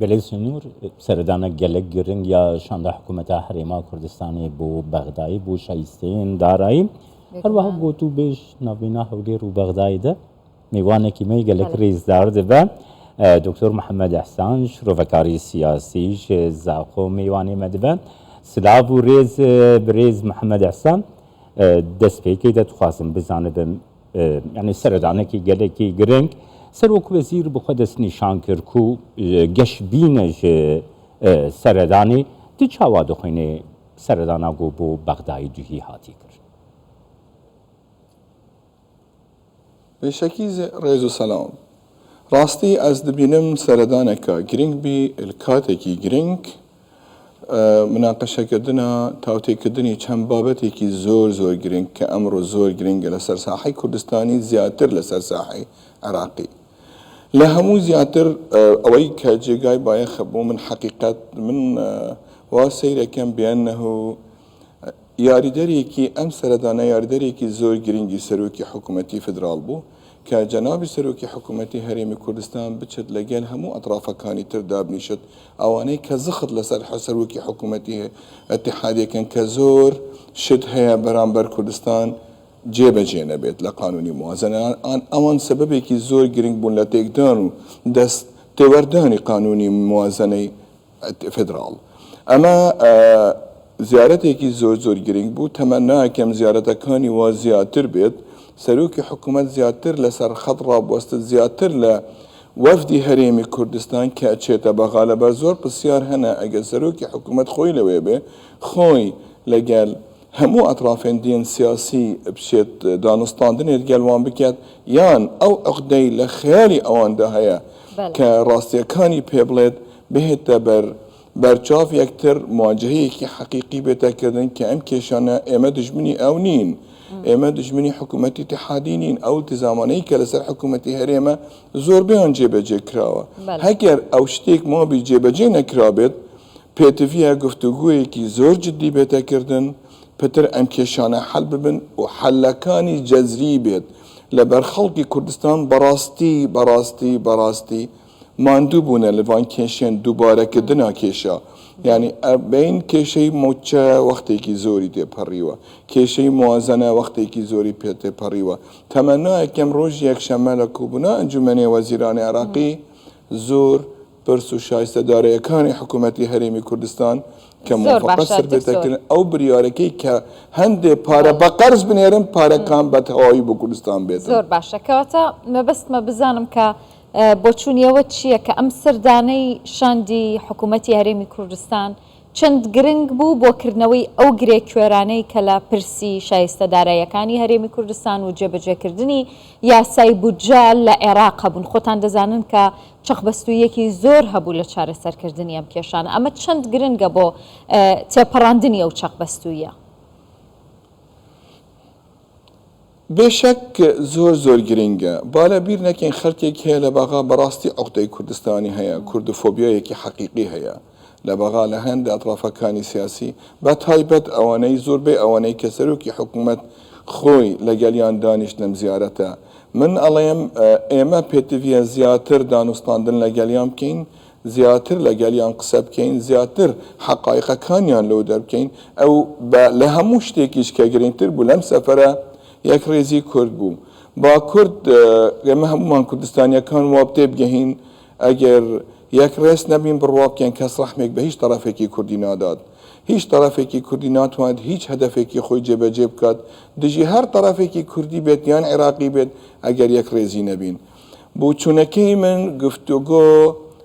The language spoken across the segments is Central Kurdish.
بليس نور سردانا جلق جرين يا شاندا حكومة حريما كردستاني بو بغداي بو شايستين داراي هروها قوتو بيش نابينا هولير وبغداي ده ميوانه كيمي جلق ريز دار دبا دكتور محمد احسان شروفكاري سياسي زاقو ميواني مدبا سلافو ريز بريز محمد احسان دست بيكي ده تخواصم بزانه يعني سردانا كي جلقي جرين سروک وزیر بخودش نشان کرد که گش بینش سردانی دی چاوا دخونه سردانا گو بو بغدای جوهی هاتی کرد. به شکیز رئیس سلام راستی از دبینم سردانه که گرینگ بی الکاته کی گرینگ مناقشه کردنا تاوتی کردنی چند بابتی کی زور گرینگ که امر زور گرینگ لسر ساحی کردستانی زیادتر لسر ساحی عراقی لهمو زیاتر اوی که جگای باید خبو من حقیقت من واسیره کم بانه یاریداری کی ام سردانه یاریداری کی زور گرینگی سروکی حکومتی فدرال بو که جناب سروکی حکومتی هریم کردستان بچد لگل همو اطراف کانی ترداب نیشد اوانی که زخط لسر سروکی حکومتی اتحادی کن که زور شد هیا برانبر کردستان جيبه جينا بيت لقانوني موازنة أوان سببي كي زور جرينج بون لتيكدانو دست تورداني قانوني موازنة فدرال أما زيارتي كي زور جرينج بو تمناها كم زيارة كاني وزياتر بيت سروكي حكومة زياتر لسر خضرة وسط زياتر لوفدي هريمي كردستان كأتشيتا بغالبا زور بسيار هنا أجا سروكي حكومة خوي لويبه خوي لقال همو اطرافين دين سياسي بشيت دانستاندن يتقلوان بكات يان او اقدي لخيالي اوان دهيا كراستيا كاني بيبلد بهتا برشاف يكتر مواجهي كي حقيقي بتاكدن كأم كيشانا اما دجمني او نين اما دجمني حكومتي اتحادينين او التزاماني كالسر حكومتي هريمة زور بيان جيبه جي كراوا هكر او شتيك ما بي جيبه جي نكرابت بيتفيها گفتگوهي كي زور جدي بتاكدن پتر ام کشانه حل ببن و حلکانی جذری بید لبر خلقی کردستان براستی ماندو بونه لوان کشین دوباره کدنا کشا یعنی بین کشی موچه وقتی کی زوری تی پریوا کشی موازنه وقتی کی زوری پیت پریوا تمنا کم روز یک شمال کوبنا انجمن وزیران عراقی زور پرسو شایسته داره کانی حکومتی هریمی کردستان كموافقة سربتكن أو برياركي كهند بارا بقرز بنيرن بارا كان بتهاي بكردستان بيتن زور باشا كواتا ما بس ما بزانم ك بوچونيا وتشيا كأمسترداني شاندي حكومتي هريمي كردستان چند گرنگ بو بۆکردنەوەی ئەو گرێکوێرانەی کە لە پرسی شایستە داراییەکانی هەرێمی کوردستان و جێبەجێکردنی یاسای بودجە لە عێراق هەبوون خۆتان دەزانن کە چەقبەستوویەکی زۆر هەبوو لە چارەسەرکردنی ئەم کێشانە ئەمە چەند گرنگە بۆ تێپەڕاندنی ئەو چەقبەستوویە بشك زور جرينجا بالا بير نكين خلقك هي لبغا براستي عقدة كردستاني هيا كردفوبيا يكي حقيقي هيا لبغا لهند اطراف كاني سياسي بتهايبت اواني زور بي اواني كسروكي حكومة خوي لقاليان دانش نم زيارته من عليهم ايما بيتفيا زياتر دانستاندن لقاليان كين زياتر لقاليان قسب كين زياتر حقائق كانيان لو درب كين او لهموش تيكيش كاقرينتر بولم سفره یک ریزی کرد بو با کرد همون کردستانی کان وابته بگهین اگر یک ریس نبین برواب کن کس رحمک به هیچ طرفی کی کردی ناداد هیچ طرفی کی کردی ناتواند هیچ هدفی کی خوی جب جب کد دجی هر طرفی کی کردی بیت یان عراقی بیت اگر یک ریزی نبین بو چونکی من گفتگو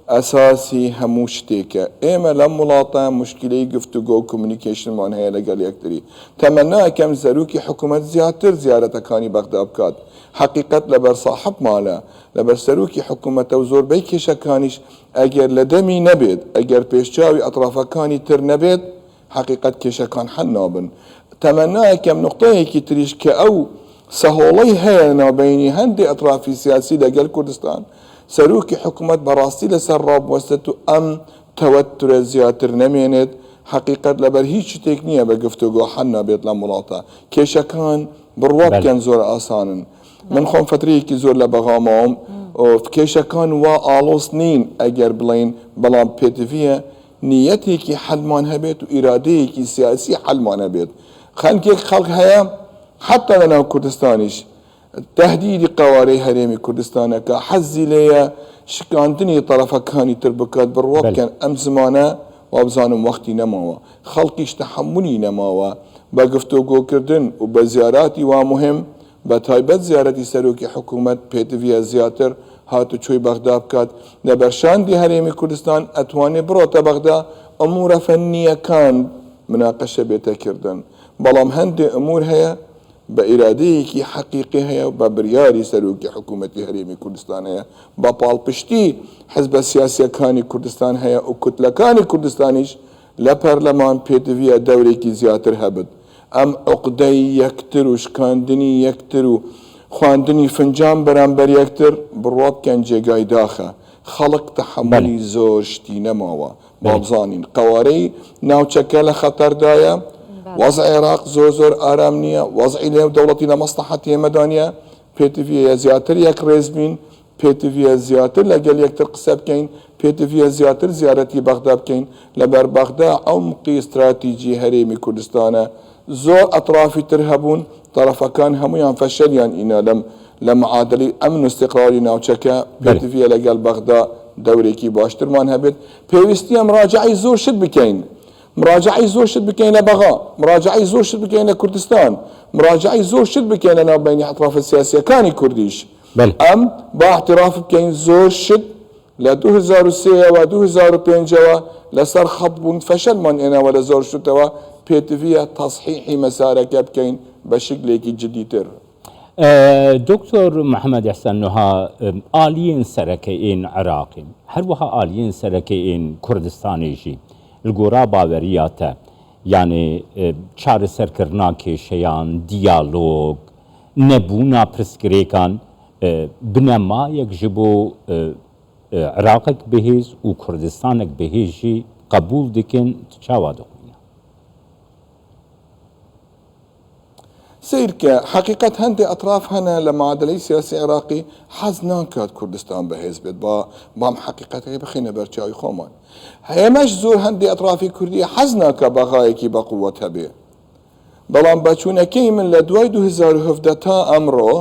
اساسی هموش تیکه اما لم ملاطه مشکلی گفتگو کمیونیکیشن من هی لگل یکتری تمنا کم زروکی حکومت زیاتر زیارت کانی بغداد کات حقیقت لبر صاحب مالا لبر سروکی حکومت و زور بی کشکانیش اگر لدمی نبید اگر پیشجاوی اطراف کانی تر نبید حقیقت کشکان حل نابن تمنا کم نقطه کی تریش که او سهولی هی نابینی هندی اطرافی سیاسی لگل کردستان سروكي حكومة براسي لسر راب وستو ام توتر زياتر نميند حقيقة لبر هيش تكنية بقفتو حنا بيطلع ملاطة كيشا كان بالرواب كان زور آسانا من خون فتريه كي زور لبغامهم کێشەکان وا ئاڵۆس نین ئەگەر بڵین بەڵام پێتڤە نیەتێکی حەلمان هەبێت و ئیرادەیەکی سیاسی حەلمان هەبێت خەلکێک خەڵک هەیە حتا لەناو کوردستانیش تهدیدی قوارەی هەرێمی کوردستانەکە حەزی لێیە شکاندنی تەرەفەکانی تر بکات بڕوا بکەن ئەم زمانە وابزانم وەختی نەماوە خەڵکیش تەحەمولی نەماوە بە گفتوگۆکردن و بە زیاراتی وا مهم بە تایبەت زیارەتی سەرۆکی حکوومەت پێتڤە زیاتر هاتوچۆی بەغدا بکات لە بەرشاندی هەرێمی کوردستان ئەتوانێت بڕۆتە بەغدا ئەمورە فەنیەکان مناقەشە بێتەکردن بەڵام هەندێک ئەمور هەیە بە ئیرادەیەکی حەقیقی هەیە و بە بریاری سەرۆکی حکوومەتی هەرێمی کوردستان هەیە بە پاڵپشتی حزبە سیاسیەکانی کوردستان هەیە و کوتلەکانی کوردستانیش لە پەرلەمان پێتڤە دەورێکی زیاتر هەبت ئەم عقدەی یەکتر و شکاندنی یەکتر و خواندنی فنجان بەرامبەر یەکتر بڕوا بکەن جێگای داخە خەڵک تەحەمولی زۆر شتی نەماوە بابزانین قوارەی ناوچەکە لە خەتەردایە وەزع عێراق زۆر ئارام نییە وەزعی لێو دەوڵەتی لە مەسلحەتی ئێمەدا نیە پێتڤە زیاتر یەک ڕێز بین پێتڤە زیاتر لەگەل یەکتر قسە بکەین پێتڤە زیاتر زیارەتی بەغدا بکەین لەبەر بەغدا عەمقی استراتیجی هەرێمی کوردستانە زۆر ئەطرافی تر هەبوون طرفەکان هەمویان فەشەلیان ئینە لە معادلی ئەمن و استقرالی ناوچەکە پێتڤە لەگەل بەغدا دەورێکی باشترمان هەبێت پێویستیە مراجعی زۆر شت بکەین مراجعی زۆر شت بکەین لە بەغا مراجعی زۆر شت بکەین لە کوردستان مراجعی زۆر شت بکەین لە ناوبینی ئەطرافە سیاسیەکانی کوردیش ئەم با احتراف بکەین زۆر شت لە 2003ەوە 2005ەوە لەسەر خەڵ بوون فەشەلمان ئێناوە لە زۆر شتەوە پێتڤە تەصحیحی مەسارەکە بکەین بە شکلێکی جدیتر دکتۆر محەممەد ئەحسەن نوها ئالیین سەرەکەئین عێراقین هەروەها ئالیین سەرەکەئین کوردستانیژی لگۆرا باوەریاتە یعنی چارەسەرکردنا کێشەیان دیالۆگ نەبوونا پرسگرێکان بنەمایەک ji bo عێراقێک بەهێز و کوردستانێک بەهێژی قبول dikin çawa dixwîne سیر کە حقیقت هەندێک ئەطراف هەنە لە معادلەی سیاسی عێراقی حەز ناکات کوردستان بەهێز بێت بام حقیقەتەکەی بخینە بەرچاوی خۆمان هەیەمەش زۆر هەندێک ئەطرافی کوردی حەز ناکە بەغایەکی بەقووەت هەبێ بەڵام بەچوونەکەی من لە دوای 2017 تا ئەمڕۆ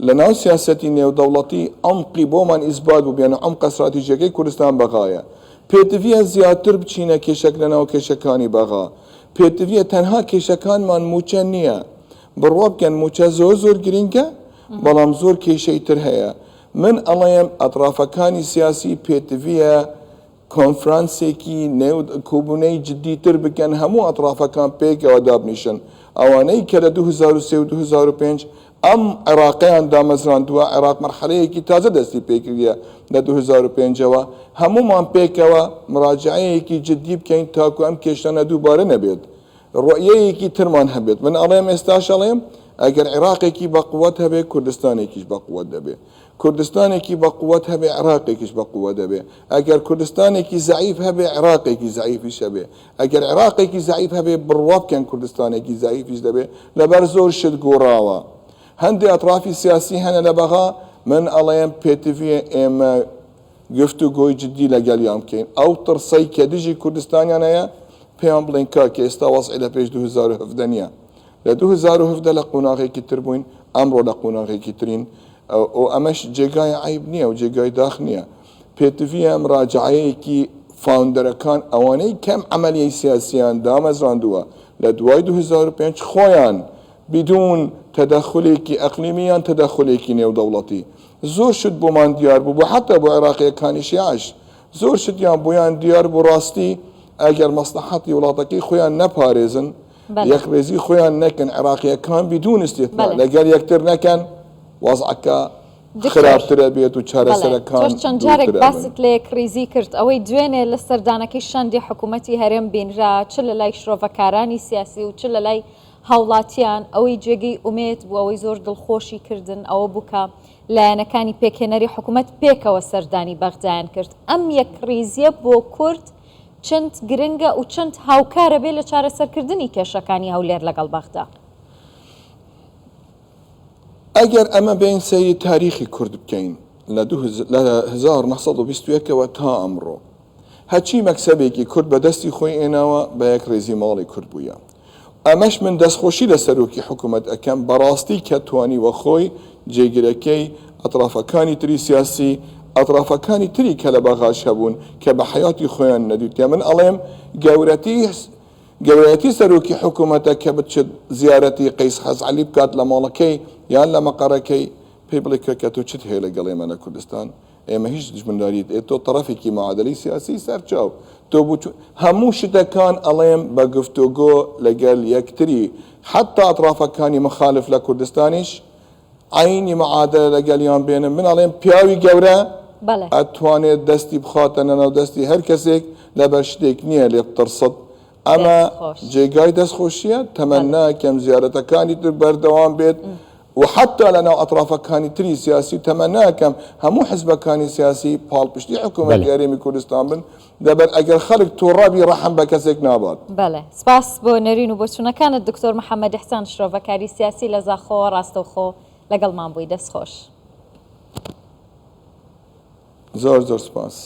لە ناو سیاسەتی نێودەوڵەتی عەمقی بۆمان ئیثبات بوو بێنە عەمقە استراتیژیەکەی کوردستان بەغایە پێتڤە زیاتر بچینە کێشەک لە ناو کێشەکانی بەغا پێتڤە تەنها کێشەکانمان موچە نییە بڕوا بکەن موچە زۆر گرینگە بەڵام زۆر کێشەی تر هەیە من ئەڵێم ئەطرافەکانی سیاسی پێتڤە کۆنفرانسێکی کۆبوونەی جدیتر بکەن هەموو ئەطرافەکان پێکەوە دابنیشن ئەوانەی کە لە 2003 و 2005 ئەم عێراقیان دامەزراندووە عێراق مەرحەلەیەکی تازە دەستی پێکردیە لە 2005ەوە هەمومان پێکەوە مراجعەیەکی جدی بکەین تاکو ئەم کێشانە دووبارە نەبێت ڕۆیەیەکی ترمان هەبێت من ئەڵێم ئێستاش ئەڵێم ئەگەر عێراقێکی بەقووەت هەبێت کوردستانێکیش بەقووەت دەبێت کوردستانێکی بەقووەت هەبێ عێراقێکیش بەقووە دەبێ ئەگەر کوردستانێکی زعیف هەبێ عێراقێکی زعیفیش هەبێ ئەگەر عێراقێکی زعیف هەبێ بڕوا بکەن کوردستانێکی زعیفیش دەبێ لەبەر زۆر شت گۆڕاوە هەندێک ئەطرافی سیاسی هەنە لە بەغا من ئەڵێم پێتڤە ئێمە گفتوگۆی جدی لەگەڵیان بکەین ئەو ترسەی کە دژی کوردستانیان هەیە پێیان بڵێن کاکە ئێستا وەزعی لە پێش 2017 نییە لە 2017 لە قۆناغێکی تر بووین ئەمڕۆ لە قۆناغێکی ترین و ئەمەش جێگای عیب نییە و جێگای داخ نییە پێتڤە مراجعەیەکی فاوندەرەکان ئەوانەی کەم عملیای سیاسیان دامەزراندووە لە دوای 2005 خۆیان بدون تەدەخولێکی ئەقلیمیان تەدەخولێکی نێودەوڵەتی زۆر شت بۆمان دیار بوو حتا بۆ عێراقیەکانی شیعش زۆر شتیان بۆیان دیار بوو ڕاستی ئەگەر مەسلحەتی وڵاتەکەی خۆیان نەپارێزن یەکڕێزی خۆیان نەکەن عێراقیەکان بدون استێتنا لەگەر یەکتر نەکەن وەزعەکە خراپترە بێت و چارەسەرەکان چەند جارێک باست لێ کریزی کرد ئەوەی دوێنێ لە سەردانەکەی شەندی حکوومەتی هەرێم بینرا چ لە لای شرۆڤەکارانی سیاسی و چ لە لای هاوڵاتیان ئەوەی جێگەی ئومێد بوو ئەوەی زۆر دڵخۆشی کردن ئەوە بووکە لایەنەکانی پێکهێنەری حکوومەت پێکەوە سەردانی بەغدایان کرد ئەم یەک کریزیە بۆ کورد چەند گرنگە و چەند هاوکارە بێ لە چارەسەرکردنی کێشەکانی هەولێر لەگەڵ بەغدا ئەگەر ئەمە بین سەیری تاریخی کورد بکەین لە 1920ەوە تا ئەمڕۆ هەچی مەکسەبێکی کورد بە دەستی خۆی ئێناوە بە یەک ڕێزی ماڵی کورد بووە. ئەمەش من دەستخۆشی لە سەرۆکی حکوومەت ئەەکەم بەڕاستی کە توانی وە خۆی جێگیرەکەی ئەطرافەکانی تری سیاسی ئەطرافەکانی تری کە لە بەغاش هەبوون کە بە حیاتی خۆیان نەدوتیا من ئەڵێم گەورەتی سەرۆکی حکوومەتە کە بچێت زیارەتی قەیس حەزعەلی بکات لە ماڵەکەی یان لە مەقەرەکەی پێی بڵێ کە تۆ چت هەیە لەگەڵ ئێمە لە کوردستان ئێمە هیچ دژمنداریت تۆ تەرەفێکی معادلەی سیاسی سەرچاو تۆ هەموو شتەکان ئەڵێم بە گفتوگۆ لەگەل یەکتری حتا ئەطرافەکانی مخالف لە کوردستانیش عینی معادلە لەگەلیان بێنن من ئەڵێم پیاوی گەورە ئەتوانێت دەستی بخاتە نەناو دەستی هەر کەسێک لەبەر شتێک نییە لێ بترسد ئەمە جێگای دەستخۆشیە تەمەناکەم زیارەتەکانی تر بەردەوام بێت و حتا لەناو ئەطرافەکانی تری سیاسی تەمەناکەم هەموو حزبەکانی سیاسی پاڵپشتی حکوومەتی هەرێمی کوردستان بن دەبەر ئەگەر خەڵک تووڕەبی ڕەحم بە کەسێک نابات. بەڵێ سپاس بۆ نەرین و بۆچوونەکانت دکتۆر محەممەد ئیحسان شرۆڤەکاری سیاسی لە زاخۆ ڕاستەوخۆ لەگەڵمان بووی دەستخۆش. زۆر زۆر سپاس.